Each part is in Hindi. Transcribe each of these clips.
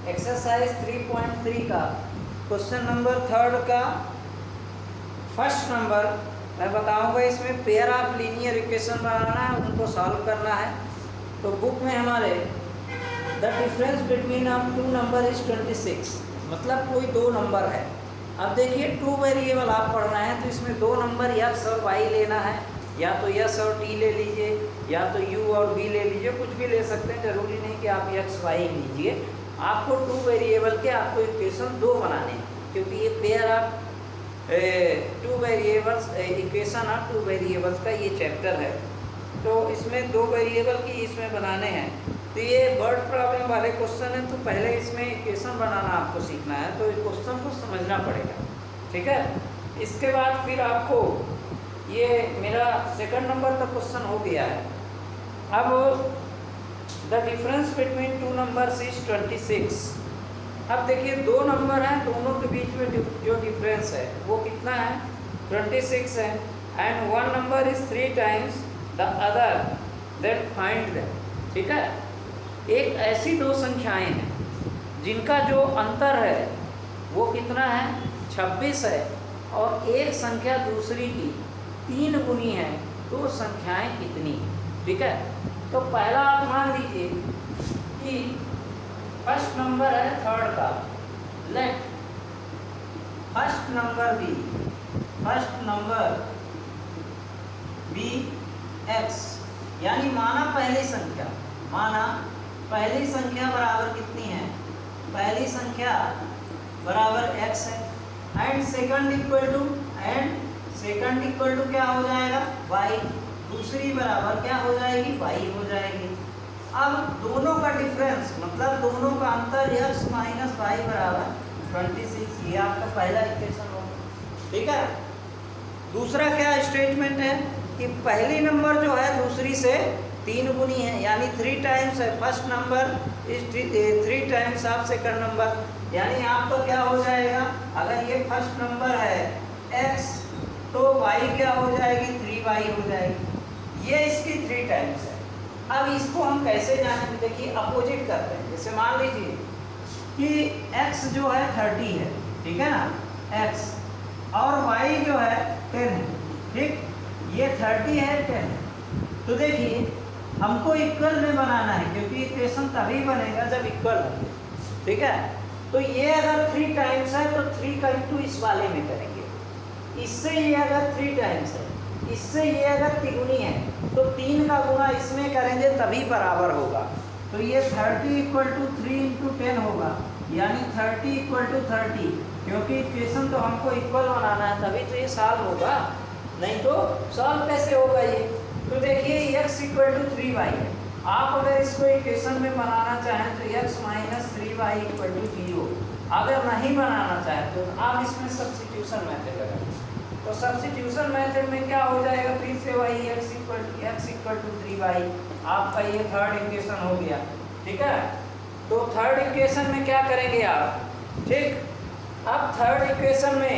एक्सरसाइज 3.3 का क्वेश्चन नंबर 3 का फर्स्ट नंबर मैं बताऊंगा। इसमें पेयर ऑफ लीनियर इक्वेशन बनाना है, उनको सॉल्व करना है। तो बुक में हमारे the difference between of two number is 26, मतलब कोई दो नंबर है। अब देखिए टू वेरिएबल आप पढ़ना है तो इसमें दो नंबर यक्स और वाई लेना है, या तो यस और टी ले लीजिए, या तो यू और बी ले लीजिए, कुछ भी ले सकते हैं, जरूरी नहीं कि आप यक्स वाई लीजिए। आपको टू वेरिएबल के आपको इक्वेशन दो बनाने हैं, क्योंकि ये pair of two variables equation of two variables का ये चैप्टर है। तो इसमें दो वेरिएबल की इसमें बनाने हैं। तो ये वर्ड प्रॉब्लम वाले क्वेश्चन है, तो पहले इसमें इक्वेशन बनाना आपको सीखना है, तो इस क्वेश्चन को समझना पड़ेगा, ठीक है। इसके बाद फिर आपको ये मेरा सेकंड नंबर का क्वेश्चन हो गया है। अब the difference between two numbers is 26। अब देखिए दो नंबर हैं, दोनों के बीच में जो डिफरेंस है वो कितना है, 26 है। And one number is 3 times the other, then find them, ठीक है। एक ऐसी दो संख्याएं हैं जिनका जो अंतर है वो कितना है, 26 है, और एक संख्या दूसरी की 3 गुनी है, तो संख्याएं कितनी, ठीक है। तो पहला आप मान लीजिए कि फर्स्ट नंबर है थर्ड का, let first number be X, यानी माना पहली संख्या बराबर कितनी है, पहली संख्या बराबर x है। एंड सेकंड इक्वल टू क्या हो जाएगा, y, दूसरी बराबर क्या हो जाएगी, y हो जाएगी। अब दोनों का डिफरेंस मतलब दोनों का अंतर x माइनस y बराबर 26, ये आपका पहला इक्वेशन होगा, ठीक है। दूसरा क्या स्टेटमेंट है कि पहली नंबर जो है दूसरी से 3 गुनी है, यानी 3 टाइम्स है, first number is 3 times of second number, यानी आपका क्या हो जाएगा, अगर ये फर्स्ट नंबर है x तो y क्या हो जाएगी, 3y हो जाएगी। ये इसकी 3 टाइम्स है। अब इसको हम कैसे जानेंगे, देखिए अपोजिट करते हैं। जैसे मान लीजिए कि x जो है 30 है, ठीक है ना, x, और y जो है 10 है, ठीक, ये 30 है 10 है। तो देखिए हमको इक्वल में बनाना है, क्योंकि इक्वेशन तभी बनेगा जब इक्वल हो, ठीक है। तो ये अगर 3 टाइम्स है तो 3 का इंटू इस वाले में करेंगे, इससे ये अगर 3 टाइम्स है, इससे ये अगर तिगुनी है तो 3 का गुणा इसमें करेंगे तभी बराबर होगा। तो ये 30 इक्वल टू 3 इंटू 10 होगा, यानी 30 इक्वल टू 30, क्योंकि इक्वेशन तो हमको इक्वल बनाना है, तभी तो ये सॉल्व होगा, नहीं तो सॉल्व कैसे होगा ये। तो देखिए x इक्वल टू 3y है। आप अगर इसको इक्वेशन में बनाना चाहें तो x minus 3y equal to 0, अगर नहीं बनाना चाहें तो आप इसमें सब्स्टिट्यूशन मेथड लगाएं। तो सब्स्टिट्यूशन मेथड में क्या हो जाएगा, 3 से y x equal to 3y, आपका ये थर्ड इक्वेशन हो गया, ठीक है। तो थर्ड इक्वेशन में क्या करेंगे आप, ठीक। अब थर्ड इक्वेशन में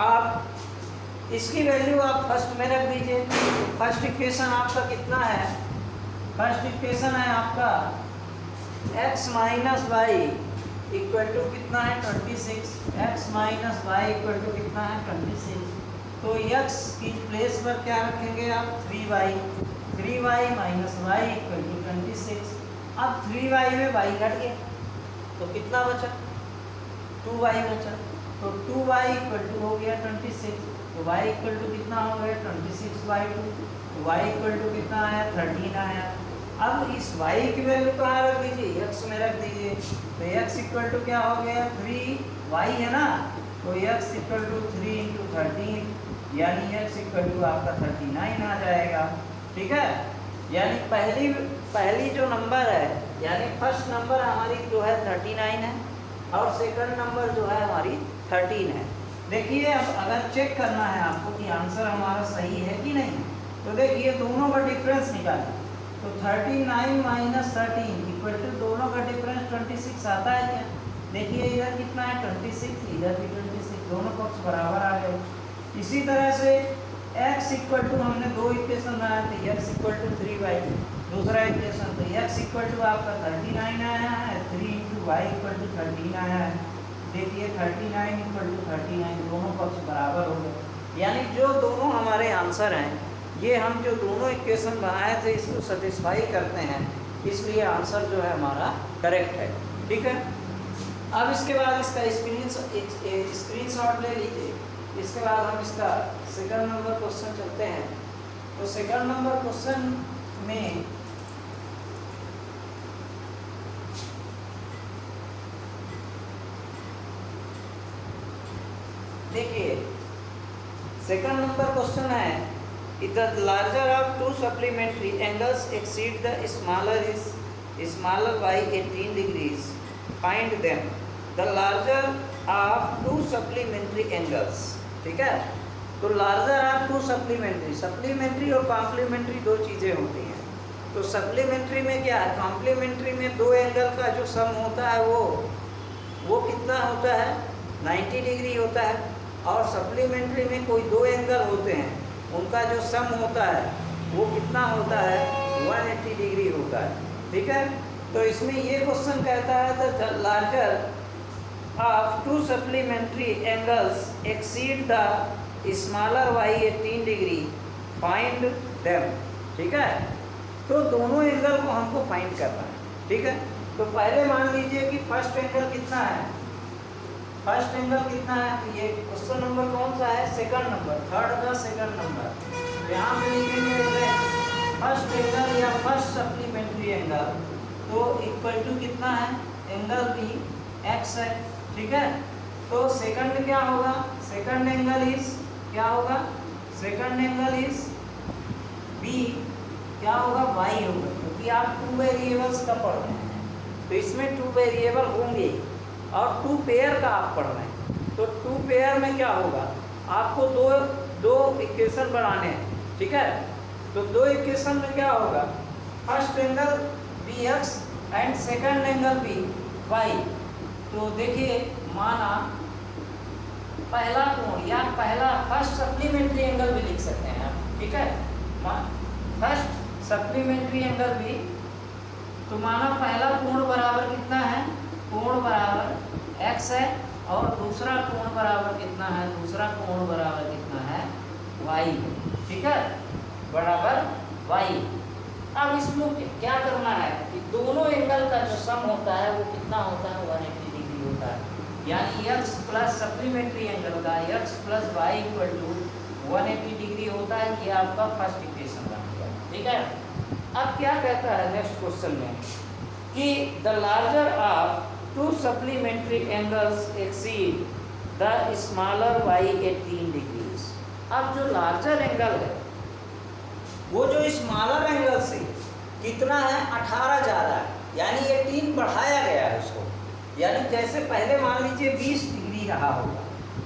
आप इसकी वैल्यू आप फर्स्ट में रख दीजिए। फर्स्ट इक्वेशन आपका कितना है, फर्स्ट इक्वेशन है आपका x minus Y equal to कितना है, 26, x minus Y equal to कितना है, 26। तो x की प्लेस पर क्या रखेंगे आप, 3y minus Y equal to 26। अब 3y में y घट गया तो कितना बचा, 2y बचा, तो 2y इक्वल टू हो गया 26, तो y इक्वल टू कितना हो गया, 26/2, तो y इक्वल टू कितना आया, 13 आया। अब इस y की वैल्यू कहाँ रख दीजिए, x में रख दीजिए। तो x इक्वल टू क्या हो गया, 3y है ना, तो x इक्वल टू 3 इंटू 13, यानी x इक्वल टू आपका 39 आ जाएगा, ठीक है। यानी पहली जो नंबर है, यानी फर्स्ट नंबर हमारी जो है 39 है, और सेकंड नंबर जो है हमारी 13 है। देखिए अब अगर चेक करना है आपको कि आंसर हमारा सही है कि नहीं, तो देखिए दोनों का डिफरेंस निकालें। तो 39 माइनस 13 इक्वल टू दोनों का डिफरेंस 26 आता है क्या, देखिए इधर कितना है 26, इधर भी 26, दोनों पक्ष बराबर आ गए। इसी तरह से x इक्वल टू हमने दो इक्वेशन बनाए थे, x इक्वल टू 3y, दूसरा इक्वेशन, तो x इक्वल टू आपका 39 आया है, वाई इक्वल टू 13 आया है। देखिए 39 इक्वल टू 39, दोनों पक्ष बराबर हो गए। यानी जो दोनों हमारे आंसर हैं, ये हम जो दोनों इक्वेशन बनाए थे इसको सेटिस्फाई करते हैं, इसलिए आंसर जो है हमारा करेक्ट है। ठीक है, अब इसके बाद इसका स्क्रीनशॉट ले लीजिए। इसके बाद हम इसका सेकंड नंबर क्वेश्चन चलते हैं। तो सेकंड नंबर क्वेश्चन में देखिए सेकंड नंबर क्वेश्चन है, if the larger of two supplementary angles exceed the smaller by 18 degrees, find them. The larger of two supplementary angles, ठीक है। तो larger of two supplementary और complementary दो चीज़ें होती हैं। तो supplementary में क्या है, complementary में दो एंगल का जो सम होता है वो कितना होता है, 90 डिग्री होता है। और सप्लीमेंट्री में कोई दो एंगल होते हैं, उनका जो सम होता है वो कितना होता है, 180 डिग्री होता है। ठीक है, तो इसमें ये क्वेश्चन कहता है the larger of to supplementary angles exceed the smaller by 18 degree, find them. ठीक है, तो दोनों एंगल को हमको फाइंड करना है। ठीक है, तो पहले मान लीजिए कि फर्स्ट एंगल कितना है, फर्स्ट एंगल कितना है, तो ये क्वेश्चन नंबर कौन सा है, सेकंड नंबर, थर्ड का सेकंड नंबर। यहाँ पे लिखेंगे फर्स्ट एंगल या फर्स्ट सप्लीमेंट्री एंगल, तो इक्वल टू कितना है, एंगल बी एक्स है। ठीक है, तो सेकंड क्या होगा, सेकंड एंगल इज क्या होगा, सेकंड एंगल इज बी क्या होगा, वाई होगा, क्योंकि आप टू वेरिएबल्स का पढ़ रहे हैं, तो इसमें टू वेरिएबल होंगे और टू पेयर का आप पढ़ रहे हैं। तो टू पेयर में क्या होगा, आपको दो इक्वेशन बनाने हैं। ठीक है, तो दो इक्वेशन में क्या होगा, first angle be X and second angle be Y. तो देखिए माना पहला कोण या पहला फर्स्ट सप्लीमेंट्री एंगल भी लिख सकते हैं आप। ठीक है, फर्स्ट सप्लीमेंट्री एंगल बी, तो माना पहला कोण बराबर कितना है, कोण बराबर x है, और दूसरा कोण बराबर कितना है, दूसरा कोण बराबर कितना है, y। ठीक है, बराबर y। अब इसमें क्या करना है कि दोनों एंगल का जो सम होता है वो कितना होता है, 180 डिग्री होता है। यानी x प्लस सप्लीमेंट्री एंगल का x plus Y equal to 180 degree होता है। ये आपका फर्स्ट इक्वेशन बन गया। ठीक है, अब क्या कहता है नेक्स्ट क्वेश्चन में कि the larger of two supplementary angles exceed the smaller by 18 degrees। अब जो लार्जर एंगल है वो जो स्मॉलर एंगल से कितना है, 18 ज़्यादा है, यानी 18 बढ़ाया गया है उसको। यानी जैसे पहले मान लीजिए 20 डिग्री रहा होगा,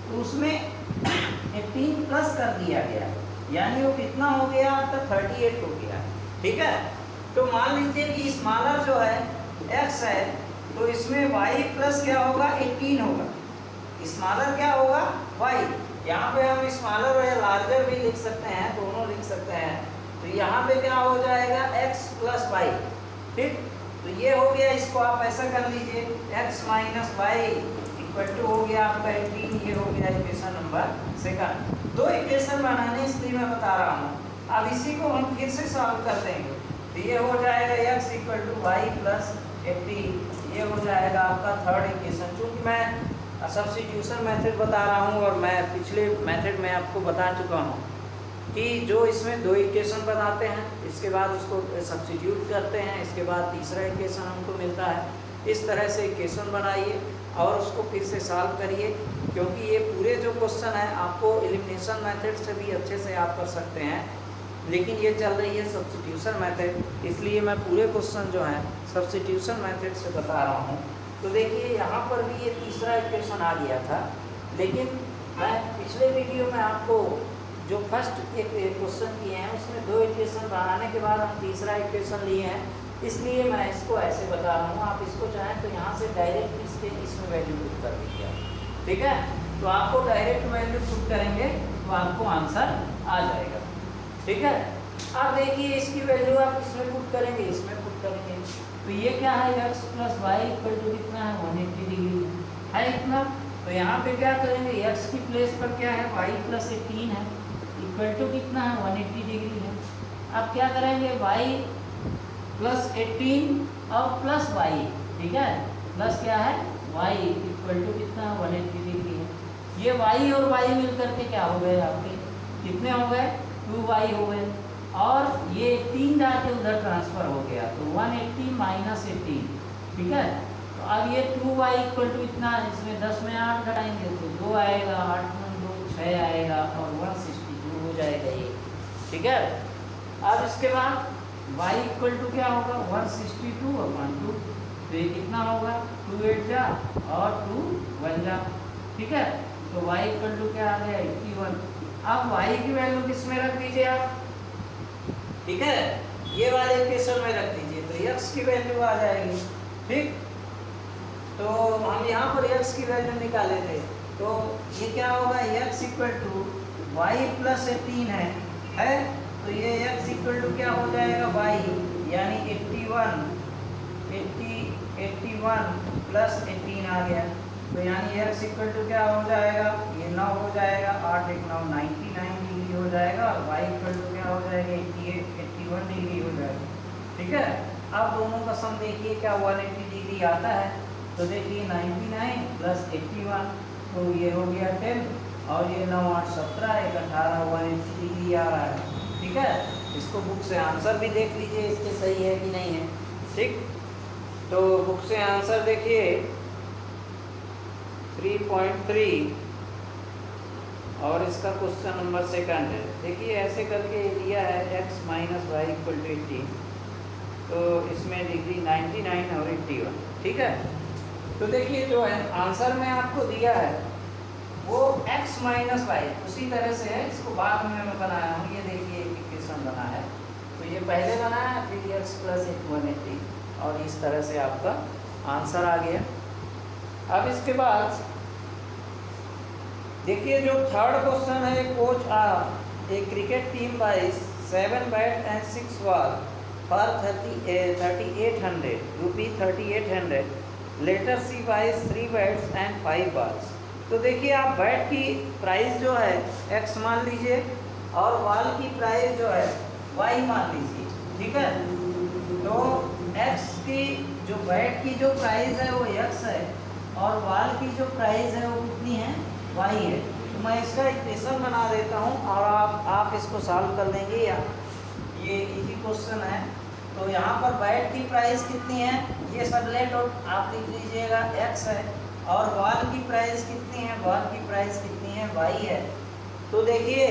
तो उसमें 18 प्लस कर दिया गया, यानी वो कितना हो गया आपका, 38 हो गया। ठीक है, तो मान लीजिए कि स्मॉलर जो है x है, तो इसमें y प्लस क्या होगा, 18 होगा। स्मॉलर क्या होगा, y। यहाँ पे हम स्मॉलर और लार्जर भी लिख सकते हैं, दोनों लिख सकते हैं। तो यहाँ पे क्या हो जाएगा, x प्लस वाई। ठीक, तो ये हो गया, इसको आप ऐसा कर लीजिए, x minus Y equal to हो गया आपका 18। ये हो गया इक्वेशन नंबर सेकंड। दो इक्वेशन बनाने इसलिए मैं बता रहा हूँ। अब इसी को हम फिर से सॉल्व कर देंगे, तो ये हो जाएगा x equal to Y plus 18। ये हो जाएगा आपका थर्ड इक्वेशन। चूँकि मैं सब्स्टिट्यूशन मेथड बता रहा हूँ और मैं पिछले मेथड में आपको बता चुका हूँ कि जो इसमें दो इक्वेशन बनाते हैं, इसके बाद उसको सब्स्टिट्यूट करते हैं, इसके बाद तीसरा इक्वेशन हमको मिलता है। इस तरह से इक्वेशन बनाइए और उसको फिर से सॉल्व करिए, क्योंकि ये पूरे जो क्वेश्चन है आपको एलिमिनेशन मेथड से भी अच्छे से आप कर सकते हैं, लेकिन ये चल रही है सब्स्टिट्यूशन मेथड, इसलिए मैं पूरे क्वेश्चन जो हैं सब्स्टिट्यूशन मेथड से बता रहा हूँ। तो देखिए यहाँ पर भी ये तीसरा इक्वेशन आ गया था, लेकिन मैं पिछले वीडियो में आपको जो फर्स्ट एक क्वेश्चन किए हैं उसमें दो इक्वेशन बनाने के बाद हम तीसरा इक्वेशन लिए हैं, इसलिए मैं इसको ऐसे बता रहा हूँ। आप इसको चाहें तो यहाँ से डायरेक्ट इसमें वैल्यू पुट कर दीजिए। ठीक है, तो आपको डायरेक्ट वैल्यू पुट करेंगे तो आपको आंसर आ जाएगा। ठीक है, अब देखिए इसकी वैल्यू आप इसमें पुट करेंगे, इसमें पुट करेंगे, तो ये क्या है x plus Y equal to कितना है 180 डिग्री है इतना। तो यहाँ पे क्या करेंगे x की प्लेस पर क्या है y प्लस 18 है इक्वल टू कितना है 180 डिग्री है। अब क्या करेंगे y प्लस 18 और प्लस y, ठीक है, प्लस क्या है y इक्वल टू कितना 180 डिग्री है। ये y और y मिल करके क्या हो गए आपके कितने हो गए 2y हो गए, और ये 18 जाके उधर ट्रांसफर हो गया तो 180 माइनस 18, ठीक है। तो अब ये 2y इक्वल टू इतना, इसमें 10 में 8 घटाएंगे तो 2 आएगा, 8 में 2 6 आएगा और 162 हो जाएगा ये, ठीक है। अब इसके बाद y इक्वल टू क्या होगा 162 अपॉन 2, तो ये कितना होगा 2 8 जा और 2 1 जा, ठीक है। तो y इक्वल टू क्या आ गया 81। अब y की वैल्यू किस में रख दीजिए आप, ठीक है, ये वाले इक्वेशन में रख दीजिए तो x की वैल्यू आ जाएगी, ठीक। तो हम यहाँ पर x की वैल्यू निकाले थे तो ये क्या होगा x equal to Y plus 18 है तो ये x इक्वल टू क्या हो जाएगा y यानी 81 प्लस 18 आ गया, तो यानी x इक्वल टू क्या हो जाएगा ये 9 हो जाएगा, 8 1 9 99 डिग्री हो जाएगा, और y इक्वल टू क्या हो जाएगा 81 डिग्री हो जाएगा, ठीक है। अब दोनों का सम देखिए क्या 180 डिग्री आता है, तो देखिए 99 प्लस 81 तो ये हो गया 10 और ये 9 8 17 1 18 180 डिग्री आ रहा है, ठीक है। इसको बुक से आंसर भी देख लीजिए इसके सही है कि नहीं है, ठीक। तो बुक से आंसर देखिए 3.3 और इसका क्वेश्चन नंबर 2 है। देखिए ऐसे करके दिया है x minus Y equal to 80, तो इसमें डिग्री 99 और 81, ठीक है। तो देखिए जो है आंसर में आपको दिया है वो x माइनस वाई उसी तरह से है, इसको बाद में मैं बनाया हूँ, ये देखिए इक्वेशन बना है, तो ये पहले बना है फिर x प्लस 180 और इस तरह से आपका आंसर आ गया। अब इसके बाद देखिए जो थर्ड क्वेश्चन है, coach a cricket team buys 7 bat and 6 ball for 3800 rupee 3800, later she buys 3 bats and 5 balls. तो देखिए आप बैट की प्राइस जो है x मान लीजिए और बॉल की प्राइस जो है y मान लीजिए, ठीक है। तो x की जो बैट की जो प्राइस है वो x है और बॉल की जो प्राइस है वो कितनी है y है। तो मैं इसका इक्वेशन बना देता हूँ और आप इसको सॉल्व कर लेंगे, या ये इजी क्वेश्चन है। तो यहाँ पर बैट की प्राइस कितनी है ये सब लेट आउट आप लिख लीजिएगा x है, और बॉल की प्राइस कितनी है, बॉल की प्राइस कितनी है y है। तो देखिए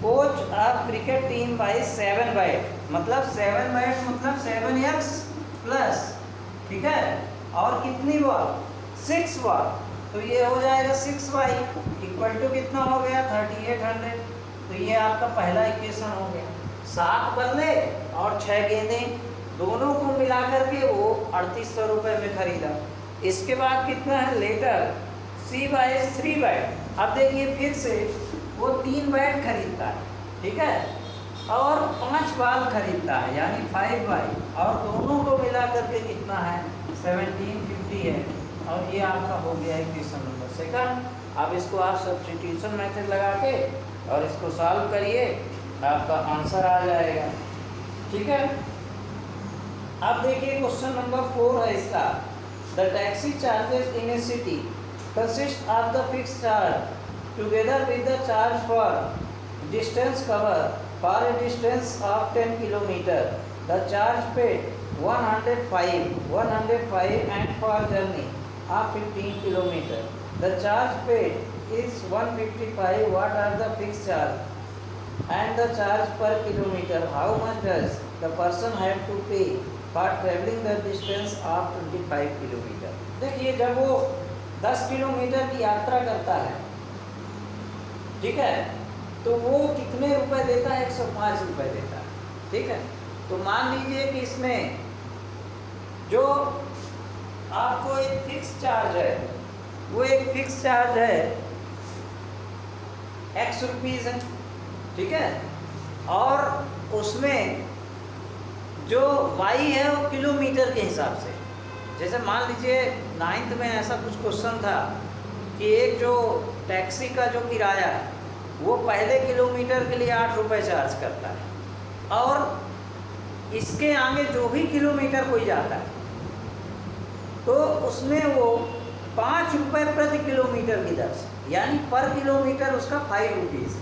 coach of cricket team by 7 bat, मतलब 7 बैट मतलब 7x प्लस, ठीक है, और कितनी बॉल 6 बॉल, तो ये हो जाएगा 6y इक्वल टू कितना हो गया 3800। तो ये आपका पहला इक्वेशन हो गया। 7 बल्ले और 6 गेंदें दोनों को मिला करके वो 3800 रुपये में खरीदा। इसके बाद कितना है लेटर सी बाई 3 बैट, अब देखिए फिर से वो 3 बैट खरीदता है, ठीक है, और 5 बॉल खरीदता है यानी 5y, और दोनों को मिला करके कितना है 1750 है, और ये आपका हो गया इक्वेशन नंबर 2। अब इसको आप सब्स्टिट्यूशन मेथड लगा के और इसको सॉल्व करिए, आपका आंसर आ जाएगा, ठीक है। अब देखिए क्वेश्चन नंबर 4 है इसका, the taxi charges in A city consist of the fix charge together with the charge for distance cover for a distance of 10 kilometre, the charge paid 105 and for journey of 15 kilometer, the charge paid is 155. What are the fixed charge and the charge per kilometer? How much does the person have to pay for traveling the distance of 25 kilometer? देखिए जब वो 10 किलोमीटर की यात्रा करता है, ठीक है, तो वो कितने रुपए देता है 105 रुपए देता है, ठीक है। तो मान लीजिए कि इसमें जो आपको एक फिक्स चार्ज है वो एक फिक्स चार्ज है x रुपीज़ है, ठीक है, और उसमें जो y है वो किलोमीटर के हिसाब से, जैसे मान लीजिए 9th में ऐसा कुछ क्वेश्चन था कि एक जो टैक्सी का जो किराया है वो पहले किलोमीटर के लिए 8 रुपये चार्ज करता है और इसके आगे जो भी किलोमीटर कोई जाता है तो उसमें वो 5 रुपये प्रति किलोमीटर की दर से, यानी पर किलोमीटर उसका 5 रुपीज़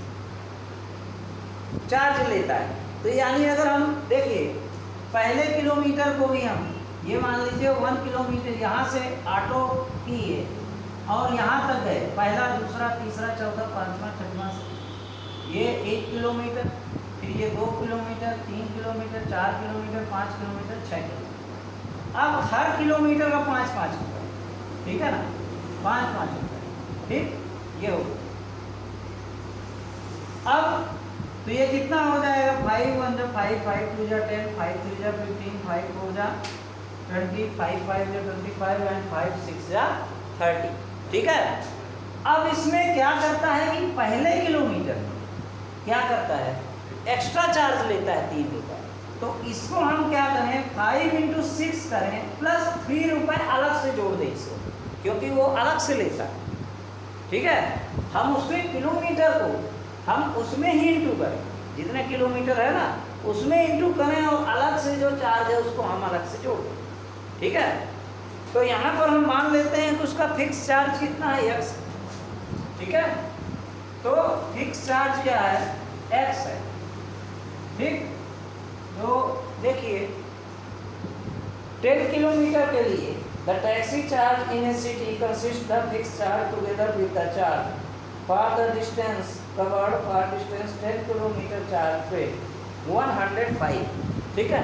चार्ज लेता है। तो यानी अगर हम देखिए पहले किलोमीटर को भी हम ये मान लीजिए 1 किलोमीटर यहाँ से ऑटो की है और यहाँ तक है, पहला दूसरा तीसरा चौथा पाँचवा छठवां, ये 1 किलोमीटर, फिर ये 2 kilometre, 3 kilometre, 4 kilometre, 5 kilometre, 6 kilometre. अब हर किलोमीटर का 5-5 रुपये, ठीक है ना, 5-5 रुपये, ठीक, ये हो। अब तो ये कितना हो जाएगा, 5 1 जा 5, 5 2 जा 10, 5 3 जा 15, 5 4 जा 20, 5 5 जा 25 एंड 5 6 जा 30, ठीक है। अब इसमें क्या करता है कि पहले किलोमीटर क्या करता है, एक्स्ट्रा चार्ज लेता है 3 रुपये, तो इसको हम क्या करें 5 × 6 करें प्लस 3 रुपये अलग से जोड़ दें इसको, क्योंकि वो अलग से लेता है, ठीक है। हम उसके किलोमीटर को हम उसमें ही इंटू करें, जितने किलोमीटर है ना उसमें इंटू करें और अलग से जो चार्ज है उसको हम अलग से जोड़ दें, ठीक है। तो यहाँ पर हम मान लेते हैं कि उसका फिक्स चार्ज कितना है, x, ठीक है। तो फिक्स चार्ज क्या है, x है, ठीक। तो देखिए 10 किलोमीटर के लिए the taxi charge in A city consist the fix charge together with the charge for the distance covered for distance 10 kilometre charge पे 105, ठीक है।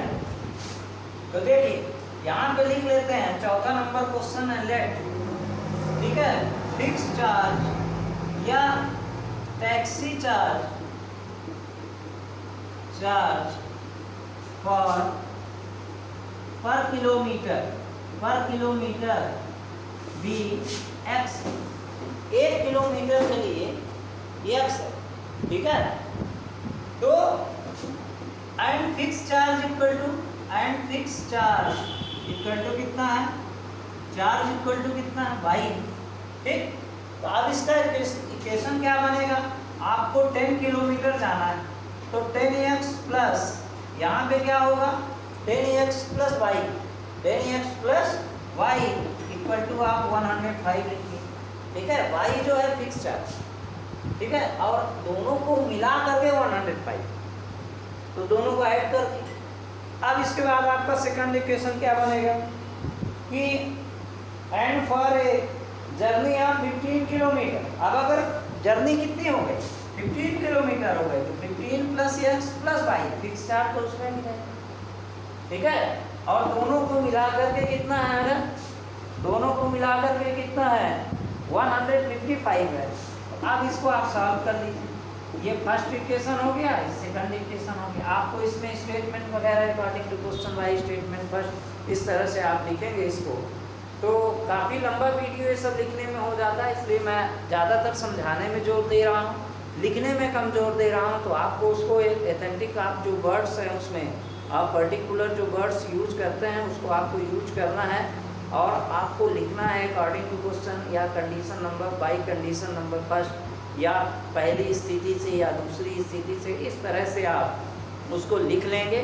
तो देखिए यहाँ पे लिख लेते हैं, चौथा नंबर क्वेश्चन है लेट, ठीक है, फिक्स चार्ज या taxi charge for per kilometre be x, 1 kilometre के लिए एक्स है, ठीक है। तो and fix charge equal to कितना है, चार्ज इक्वल टू कितना है वाई, ठीक। तो अब इसका इक्वेशन क्या बनेगा, आपको 10 किलोमीटर जाना है तो 10x प्लस यहाँ पे क्या होगा 10x plus y, 10x plus Y equal to आप 105 लिखिए, ठीक है। वाई जो है फिक्स चार्ज, ठीक है, और दोनों को मिला करके 105, तो दोनों को ऐड कर दीजिए। अब इसके बाद आपका सेकंड इक्वेशन क्या बनेगा कि and for a journey of 15 kilometre, अब अगर जर्नी कितनी हो गई 15 किलोमीटर हो गई तो 15 plus x plus y, fix charge तो उसमें भी है, ठीक है। और दोनों को मिला करके कितना है, दोनों को मिला करके कितना है 155 है। अब इसको आप सॉल्व कर लीजिए, ये फर्स्ट इक्वेशन हो गया, सेकंड इक्वेशन हो गया। आपको इसमें स्टेटमेंट वगैरह according to question wise statement first इस तरह से आप लिखेंगे इसको। तो काफ़ी लंबा वीडियो ये सब लिखने में हो जाता है, इसलिए मैं ज़्यादातर समझाने में जोर दे रहा हूँ, लिखने में कम जोर दे रहा हूँ। तो आपको उसको एक ऑथेंटिक आप जो वर्ड्स हैं उसमें आप पर्टिकुलर जो वर्ड्स यूज करते हैं उसको आपको यूज करना है और आपको लिखना है अकॉर्डिंग टू क्वेश्चन या condition number by condition number first या पहली स्थिति से या दूसरी स्थिति से, इस तरह से आप उसको लिख लेंगे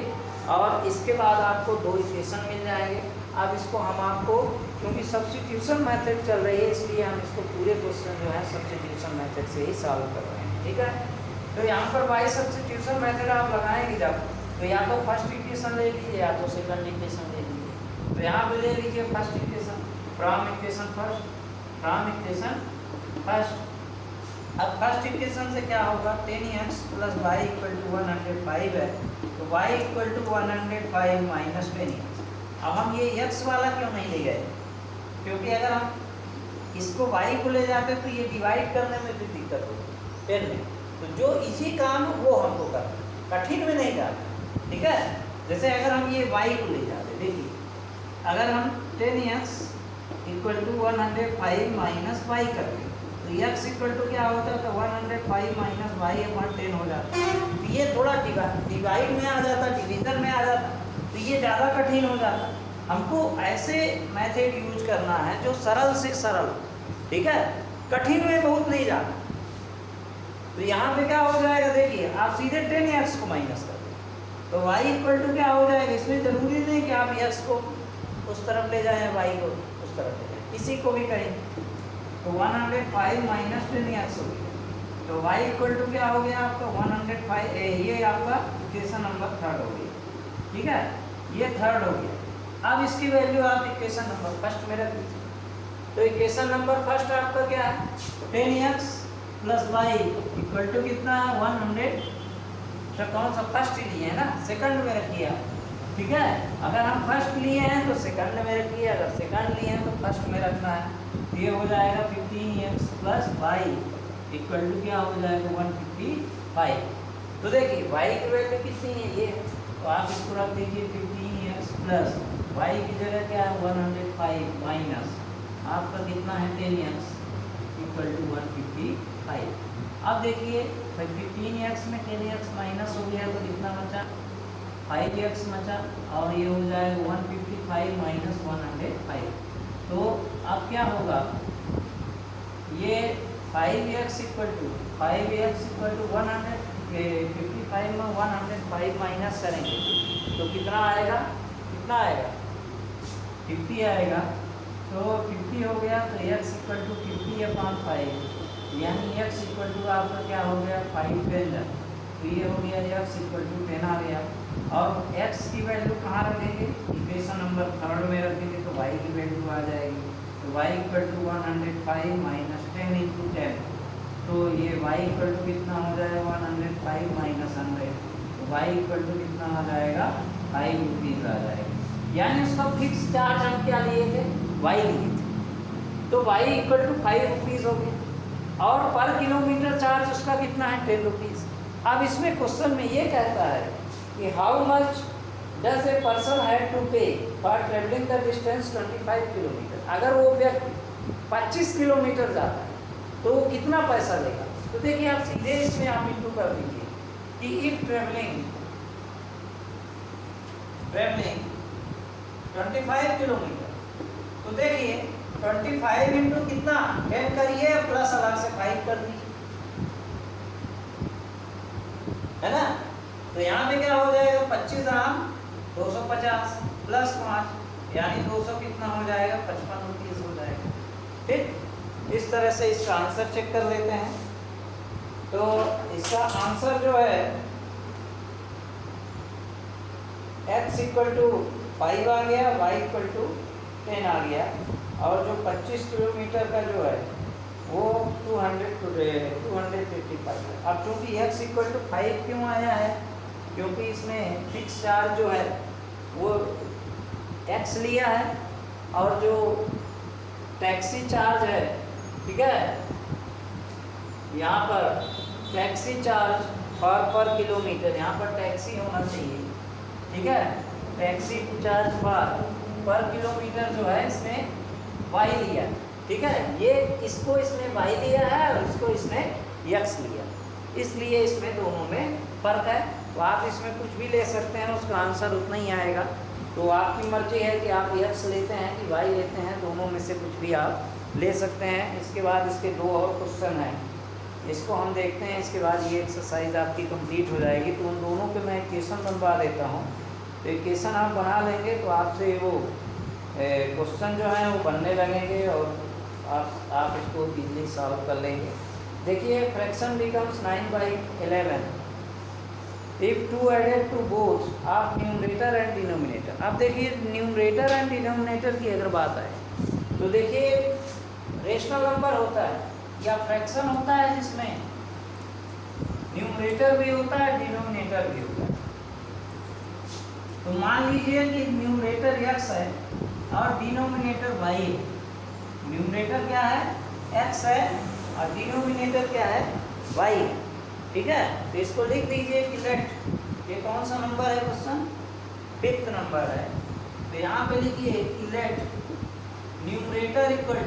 और इसके बाद आपको 2 इक्वेशन मिल जाएंगे। अब इसको हम आपको, क्योंकि सब्स्टिट्यूशन मेथड चल रही है इसलिए हम इसको पूरे क्वेश्चन जो है सब्स्टिट्यूशन मेथड से ही सॉल्व कर रहे हैं, ठीक है। तो यहाँ पर बाई सब्स्टिट्यूशन मेथड आप लगाएंगे जब, तो या तो फर्स्ट इक्वेशन ले लीजिए या तो सेकंड इक्वेशन ले लीजिए। तो यहाँ पे ले लीजिए first equation from equation first. अब फर्स्ट इक्वेशन से क्या होगा 10x plus Y equal to 105 है, तो y equal to 105 minus 10x। अब हम ये x वाला क्यों नहीं ले गए, क्योंकि अगर हम इसको y को ले जाते तो ये डिवाइड करने में भी दिक्कत होगी 10 में, तो जो इसी काम वो हमको करना, कठिन में नहीं जाना, ठीक है। जैसे अगर हम ये y को ले जाते, देखिए अगर हम 10x equal to 105 minus Y करते तो x इक्वल टू क्या होता है, तो 105 माइनस वाई अपॉन 10 हो जाता है। तो ये थोड़ा डिवाइड में आ जाता, डिवीजन में आ जाता, तो ये ज़्यादा कठिन हो जाता। हमको ऐसे मेथड यूज करना है जो सरल से सरल, ठीक है, कठिन में बहुत नहीं जाना। तो यहाँ पे क्या हो जाएगा, देखिए आप सीधे 10x को माइनस कर दो तो y इक्वल टू क्या हो जाएगा। इसमें जरूरी नहीं कि आप x को उस तरफ ले जाएं, y को उस तरफ ले जाएं, किसी को भी कहें। तो 105 माइनस 10x हो गया, तो y इक्वल टू क्या हो गया आपका 105। ये आपका इक्वेशन नंबर 3 हो गया, ठीक है, ये 3 हो गया। अब इसकी वैल्यू आप इक्वेशन नंबर फर्स्ट में रख दीजिए। तो इक्वेशन नंबर फर्स्ट आपका क्या है, 10x plus y equal to कितना है 100। तो कौन सा फर्स्ट लिए है ना, सेकंड में रखिए आप, ठीक है। अगर हम फर्स्ट लिए हैं तो सेकंड में रखिए, अगर सेकंड लिए हैं तो फर्स्ट में रखना है। तो ये हो जाएगा 15x plus y equal to क्या हो जाएगा 155। तो देखिए y की वैल्यू कितनी है, ये, तो आप इसको रख दीजिए 15x प्लस y की जगह क्या है 105 माइनस आपका कितना है 10x इक्वल टू 155। अब देखिए 15x में 10x माइनस हो गया तो कितना बचा 5x बचा, और ये हो जाएगा 155 माइनस 105। तो अब क्या होगा, ये 5x इक्वल टू 155 में 105 माइनस करेंगे तो कितना आएगा, 50 आएगा। तो 50 हो गया तो x इक्वल टू 50/5, यानी x इक्वल टू आपका क्या हो गया 5 10। तो ये हो गया x इक्वल टू 10 आ गया। और x की वैल्यू कहाँ रखेंगे, इक्वेशन नंबर 3 में रखेंगे तो y की वैल्यू आ जाएगी। तो y equal to 105 minus 10 into 10, तो ये y इक्वल टू कितना हो जाएगा 105 माइनस 100, तो y इक्वल टू कितना आ जाएगा 5 रुपीज़ आ जाएगा। यानी उसका फिक्स चार्ज हम क्या लिए थे, y लिए थे, तो y इक्वल टू 5 रुपीज़ हो गया। और पर किलोमीटर चार्ज उसका कितना है 10 रुपीज़। अब इसमें क्वेश्चन में ये कहता है कि how much does a person had to pay for travelling the distance 25 kilometre. अगर वो व्यक्ति 25 किलोमीटर जाता है तो वो कितना पैसा लेगा। तो देखिए आप सीधे इसमें आप इंटू कर दीजिए कि इफ ट्रेवलिंग 25 किलोमीटर, तो देखिए 25 इंटू कितना 10 करिए प्लस अलग से 5 कर दीजिए, है ना। तो यहाँ पे क्या हो जाएगा 25 ग्राम 250 प्लस 5 यानी 200 कितना हो जाएगा 55 रुपीज़ हो जाएगा। ठीक, इस तरह से इसका आंसर चेक कर लेते हैं। तो इसका आंसर जो है x इक्वल टू 5 आ गया, y इक्वल टू 10 आ गया, और जो 25 किलोमीटर का जो है वो 255 है। अब चूँकि x इक्वल टू 5 क्यों आया है, क्योंकि इसमें फिक्स चार्ज जो है वो x लिया है, और जो टैक्सी चार्ज है, ठीक है, यहाँ पर टैक्सी चार्ज पर किलोमीटर, यहाँ पर टैक्सी होना चाहिए, ठीक है, टैक्सी चार्ज पर किलोमीटर जो है इसमें y लिया, ठीक है, ये इसको इसमें y लिया है और इसको इसने x लिया, इसलिए इसमें दोनों में फ़र्क है। तो आप इसमें कुछ भी ले सकते हैं, उसका आंसर उतना ही आएगा। तो आपकी मर्जी है कि आप x लेते हैं कि y लेते हैं, दोनों में से कुछ भी आप ले सकते हैं। इसके बाद इसके 2 और क्वेश्चन हैं, इसको हम देखते हैं, इसके बाद ये एक्सरसाइज आपकी कंप्लीट हो जाएगी। तो उन दोनों के मैं इक्वेशन बनवा देता हूँ। तो इक्वेशन आप बना लेंगे तो आपसे वो क्वेश्चन जो है वो बनने लगेंगे और आप इसको इजीली सॉल्व कर लेंगे। देखिए fraction becomes 9/11 if 2 added to both of numerator and denominator. अब देखिए न्यूमरेटर एंड डिनोमिनेटर की अगर बात आए तो देखिए रेशनल नंबर होता है या फ्रैक्शन होता है जिसमें न्यूमरेटर भी होता है डिनोमिनेटर भी होता है। तो मान लीजिए कि न्यूमरेटर x है और डिनोमिनेटर y है। न्यूमरेटर क्या है x है और डिनोमिनेटर क्या है y है, ठीक है। तो इसको लिख दीजिए कि लेट, ये कौन सा नंबर है क्वेश्चन 5th नंबर है। तो यहाँ पे लिखिए कि लेट न्यूमरेटर इक्वल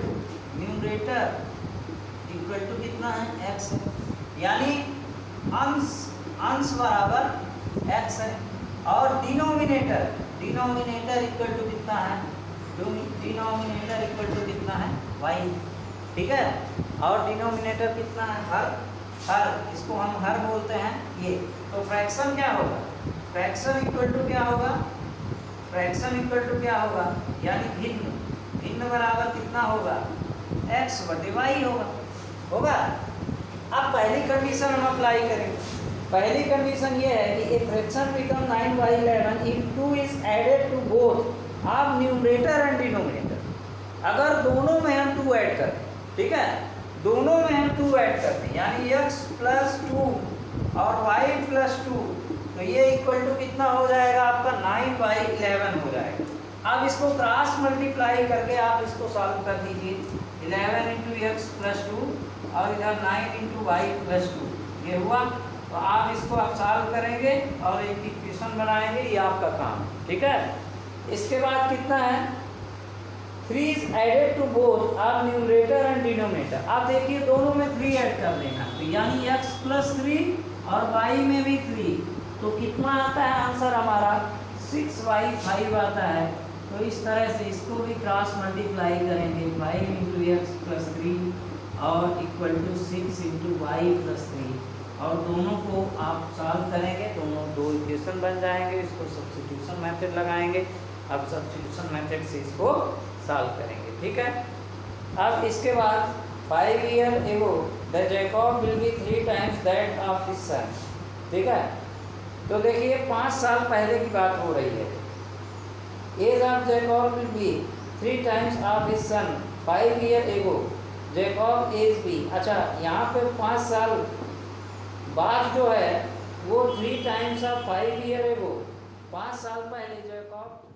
टू कितना है x है, यानी अंश बराबर x है, और डिनोमिनेटर डिनोमिनेटर इक्वल टू कितना है, डिनोमिनेटर इक्वल टू कितना है, y, ठीक है। और डिनोमिनेटर कितना है, हर, इसको हम हर बोलते हैं ये। तो फ्रैक्शन क्या होगा, फ्रैक्शन इक्वल टू क्या होगा, फ्रैक्शन इक्वल टू क्या होगा, यानी भिन्न, भिन्न बराबर कितना होगा, x बटे y होगा। अब पहली कंडीशन हम अप्लाई करेंगे। पहली कंडीशन ये है कि a fraction become 9/11 if 2 is added to both of numerator and denominator. अगर दोनों में हम 2 ऐड करें, ठीक है, दोनों में हम 2 ऐड करते हैं, यानी x + 2 और y + 2, तो ये इक्वल टू कितना हो जाएगा आपका, 9/11 हो जाएगा। अब इसको क्रॉस मल्टीप्लाई करके आप इसको सॉल्व कर दीजिए। 11 × x + 2 और इधर 9 × y + 2, ये हुआ। तो आप इसको आप सॉल्व करेंगे और एक इक्वेशन बनाएंगे, ये आपका काम, ठीक है। इसके बाद कितना है, 3 is added to both of numerator and denominator. आप देखिए दोनों में 3 ऐड कर देना, तो यानी x + 3 और y में भी 3, तो कितना आता है आंसर हमारा, 6y5 आता है। तो इस तरह से इसको भी क्रॉस मल्टीप्लाई करेंगे, 5 × x + 3 और इक्वल टू 6 × y + 3, और दोनों को आप सॉल्व करेंगे, दोनों 2 इक्वेशन बन जाएंगे। इसको सब्स्टिट्यूशन मेथड लगाएंगे, अब सब्स्टिट्यूशन मेथड से इसको सॉल्व करेंगे, ठीक है। अब इसके बाद 5 years ago the Jacob will be 3 times that of his son, ठीक है। तो देखिए 5 साल पहले की बात हो रही है। Age of Jacob will be 3 times of his son 5 years ago Jacob age b. अच्छा, यहाँ पे 5 साल बाद जो है वो 3 times ऑफ 5 years ago, 5 साल पहले जैकब